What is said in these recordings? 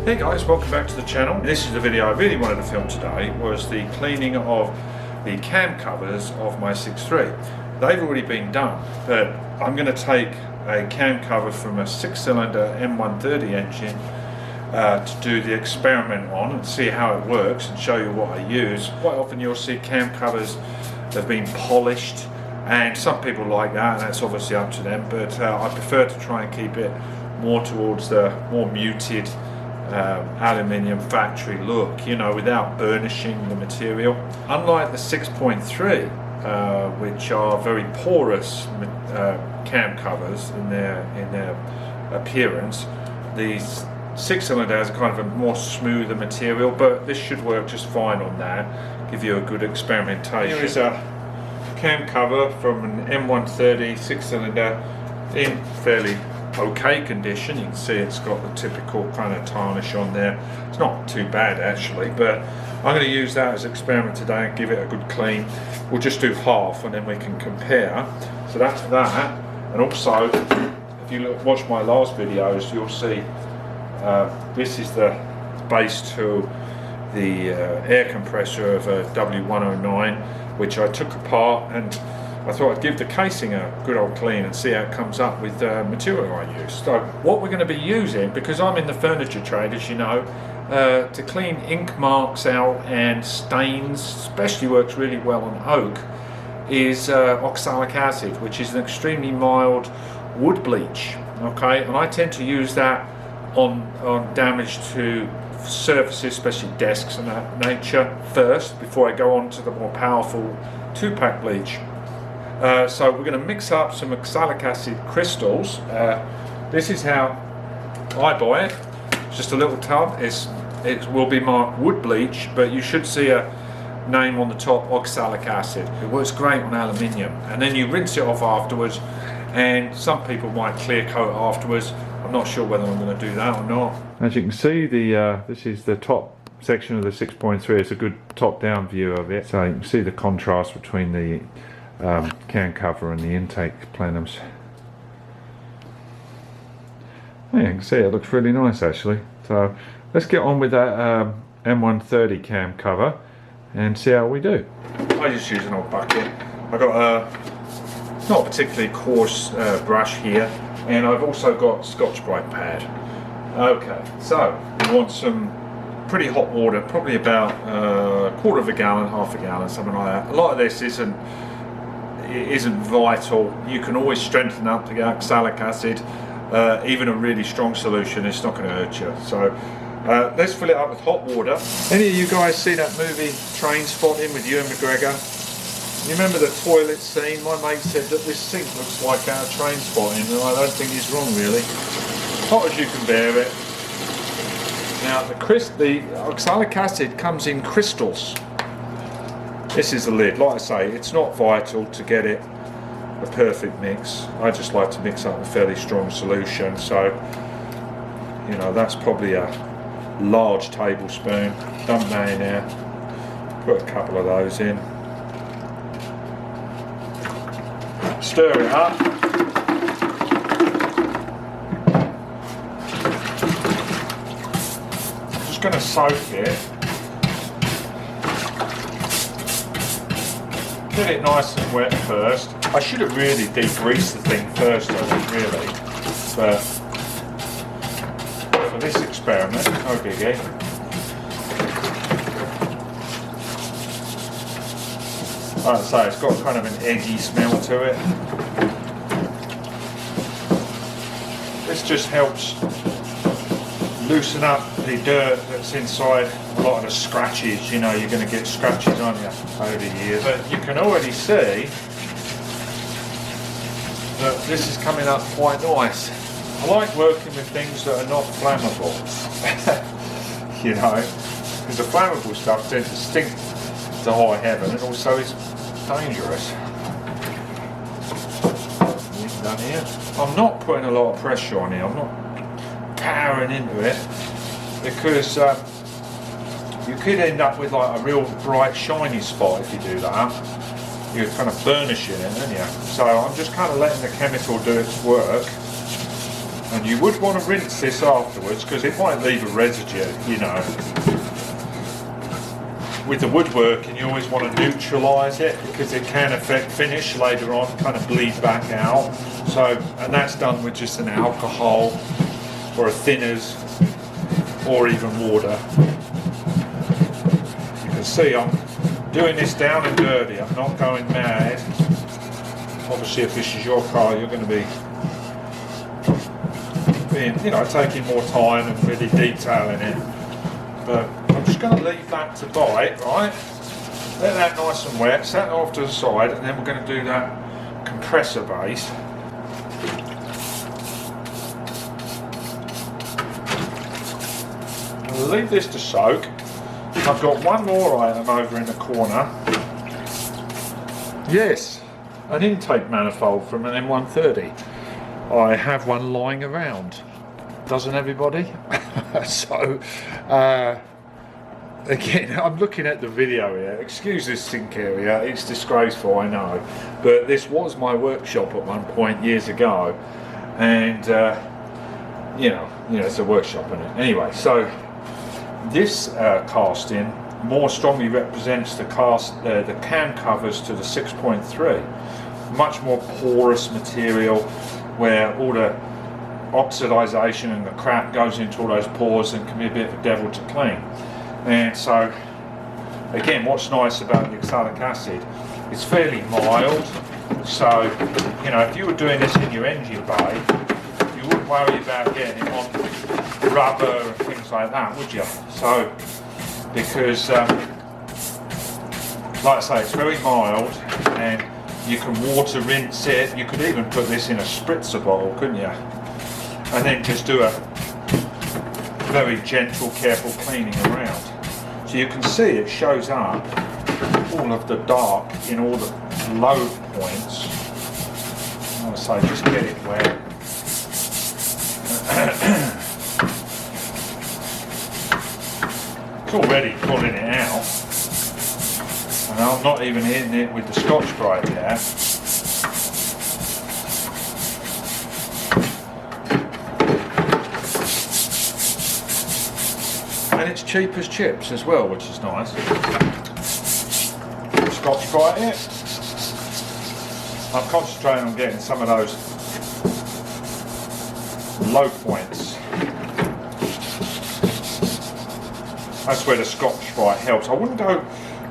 Hey guys, welcome back to the channel. This is the video I really wanted to film today, was the cleaning of the cam covers of my 6.3. They've already been done, but I'm going to take a cam cover from a 6-cylinder M130 engine to do the experiment on and see how it works and show you what I use. Quite often you'll see cam covers that have been polished, and some people like that, and that's obviously up to them, but I prefer to try and keep it more towards the more muted aluminium factory look, you know, without burnishing the material. Unlike the 6.3, which are very porous cam covers in their appearance, these 6-cylinder has a kind of a more smoother material, but this should work just fine on that, give you a good experimentation. Here is a cam cover from an M130 6-cylinder in fairly okay condition. You can see it's got the typical kind of tarnish on there. It's not too bad actually, but I'm going to use that as an experiment today and give it a good clean. We'll just do half and then we can compare. So that's that. And also, if you watch my last videos, you'll see this is the base to the air compressor of a W109, which I took apart, and I thought I'd give the casing a good old clean and see how it comes up with the material I use. So what we're going to be using, because I'm in the furniture trade, as you know, to clean ink marks out and stains, especially works really well on oak, is oxalic acid, which is an extremely mild wood bleach. Okay, and I tend to use that on damage to surfaces, especially desks and that nature, first, before I go on to the more powerful 2-pack bleach. So we're going to mix up some oxalic acid crystals. This is how I buy it. It's just a little tub. It will be marked wood bleach, but you should see a name on the top, oxalic acid. It works great on aluminium, and then you rinse it off afterwards, and some people might clear coat afterwards. I'm not sure whether I'm going to do that or not. As you can see, this is the top section of the 6.3. It's a good top-down view of it, so you can see the contrast between the can cover and the intake plenums. Yeah, you can see it looks really nice actually. So let's get on with that M130 cam cover and see how we do. I just use an old bucket. I've got a not particularly coarse brush here, and I've also got Scotch-Brite pad. Okay, so we want some pretty hot water, probably about a quarter of a gallon, half a gallon, something like that. A lot of this isn't vital. You can always strengthen up the oxalic acid. Even a really strong solution, it's not going to hurt you. So let's fill it up with hot water. Any of you guys see that movie Trainspotting with Ewan McGregor? You remember the toilet scene? My mate said that this sink looks like our Trainspotting, and I don't think he's wrong really. Hot as you can bear it. Now the oxalic acid comes in crystals. This is the lid. Like I say, it's not vital to get it a perfect mix. I just like to mix up a fairly strong solution, so you know, that's probably a large tablespoon. Dump that in there, put a couple of those in, stir it up. I'm just going to soak it. Get it nice and wet first. I should have really degreased the thing first, I think, really. But for this experiment, no biggie. Like I say, it's got kind of an eggy smell to it. This just helps loosen up the dirt that's inside a lot of the scratches. You know, you're going to get scratches on you over the years, but you can already see that this is coming up quite nice. I like working with things that are not flammable, you know, because the flammable stuff tends to stink to high heaven, and also it's dangerous. Done here. I'm not putting a lot of pressure on here. I'm not powering into it, because you could end up with like a real bright shiny spot if you do that. You're kind of burnishing it, aren't you? So I'm just kind of letting the chemical do its work. And you would want to rinse this afterwards because it might leave a residue, you know. With the woodworking, you always want to neutralise it because it can affect finish later on, kind of bleed back out. So, and that's done with just an alcohol or a thinners or even water. You can see I'm doing this down and dirty. I'm not going mad. Obviously, if this is your car, you're going to be you know, taking more time and really detailing it. But I'm just going to leave that to bite, right? Let that nice and wet, set it off to the side, and then we're going to do that compressor base. I'll leave this to soak. I've got one more item over in the corner. Yes, an intake manifold from an M130. I have one lying around. Doesn't everybody? So, again, I'm looking at the video here. Excuse this sink area, it's disgraceful, I know. But this was my workshop at one point years ago. And, you know, it's a workshop, isn't it? Anyway, so this casting more strongly represents the cam covers to the 6.3. Much more porous material where all the oxidization and the crap goes into all those pores and can be a bit of a devil to clean. And so, again, what's nice about the oxalic acid, it's fairly mild. So, you know, if you were doing this in your engine bay, you wouldn't worry about getting it on rubber and things like that, would you? So, because, like I say, it's very mild, and you can water rinse it. You could even put this in a spritzer bottle, couldn't you? And then just do a very gentle, careful cleaning around. So you can see it shows up all of the dark in all the low points. Like I say, just get it wet. It's already pulling it out. And I'm not even hitting it with the Scotch-Brite yet. And it's cheap as chips as well, which is nice. Scotch-Brite it. I'm concentrating on getting some of those low points. That's where the Scotch-Brite helps. I wouldn't go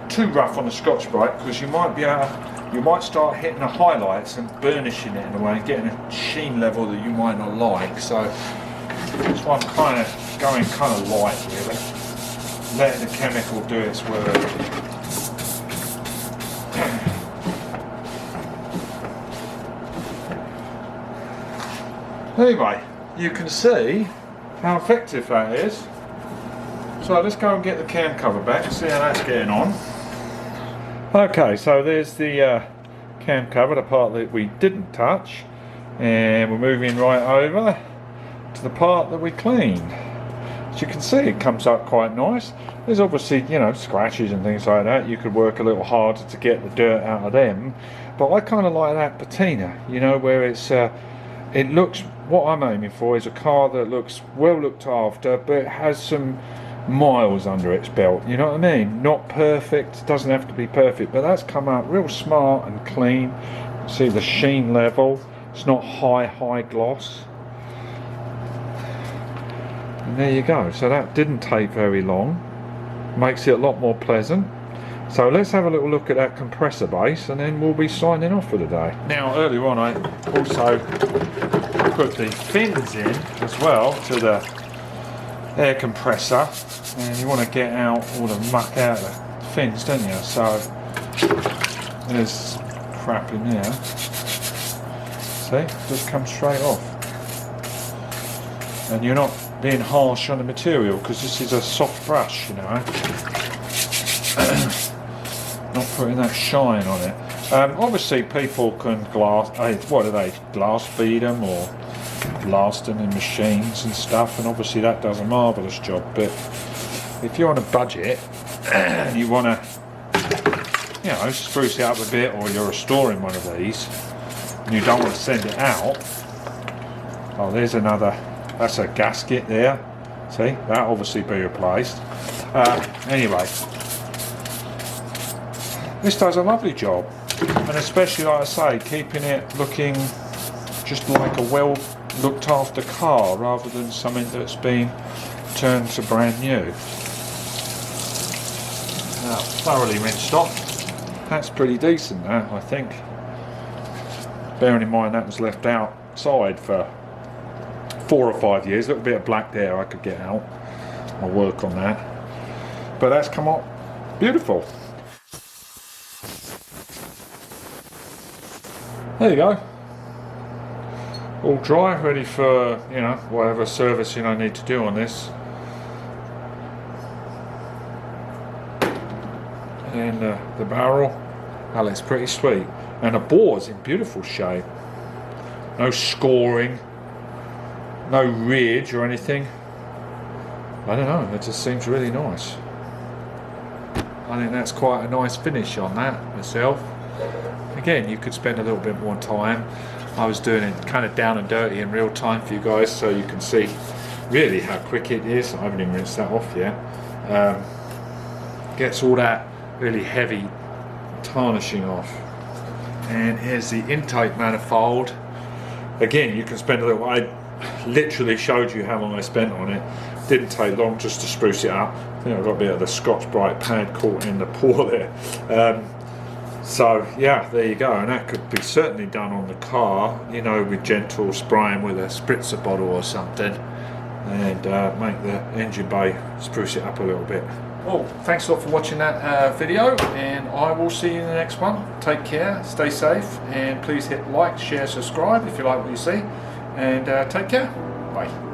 too rough on the Scotch-Brite because you might start hitting the highlights and burnishing it in a way and getting a sheen level that you might not like. So that's why I'm kind of going kind of light really, letting the chemical do its work. Anyway, you can see how effective that is. So let's go and get the cam cover back and see how that's getting on. Okay, so there's the cam cover, the part that we didn't touch, and we're moving right over to the part that we cleaned. As you can see, it comes up quite nice. There's obviously, you know, scratches and things like that. You could work a little harder to get the dirt out of them, but I kind of like that patina, you know, where it's it looks, what I'm aiming for is a car that looks well looked after, but it has some miles under its belt, you know what I mean? Not perfect, doesn't have to be perfect, but that's come out real smart and clean. See the sheen level, it's not high gloss. And there you go, so that didn't take very long, makes it a lot more pleasant. So let's have a little look at that compressor base and then we'll be signing off for the day. Now earlier on I also put the fins in as well to the air compressor, and you want to get out all the muck out of the fins, don't you? So there's crap in there. See, just comes straight off. And you're not being harsh on the material because this is a soft brush, you know. Not putting that shine on it. Obviously people can glass bead them or blast them in machines and stuff, and obviously that does a marvellous job. But if you're on a budget and you want to, you know, spruce it up a bit, or you're restoring one of these and you don't want to send it out, Oh, there's another, that's a gasket there. See, that'll obviously be replaced. Anyway, this does a lovely job, and especially, like I say, keeping it looking just like a well looked after car rather than something that's been turned to brand new. Now, thoroughly rinsed off. That's pretty decent, that, I think. Bearing in mind that was left outside for 4 or 5 years. A little bit of black there I could get out. I'll work on that. But that's come out beautiful. There you go. All dry, ready for, you know, whatever servicing I need to do on this. And the barrel, well, it's pretty sweet. And the bore's in beautiful shape. No scoring, no ridge or anything. I don't know, it just seems really nice. I think that's quite a nice finish on that myself. Again, you could spend a little bit more time. I was doing it kind of down and dirty in real time for you guys, so you can see really how quick it is. I haven't even rinsed that off yet. Gets all that really heavy tarnishing off. And here's the intake manifold. Again, you can spend a little, I literally showed you how long I spent on it. Didn't take long just to spruce it up. I think I've got a bit of the Scotch Brite pad caught in the pore there. So yeah, there you go, and that could be certainly done on the car, you know, with gentle spraying with a spritzer bottle or something, and make the engine bay spruce it up a little bit. Well, thanks a lot for watching that video, and I will see you in the next one. Take care, stay safe, and please hit like, share, subscribe if you like what you see, and take care. Bye.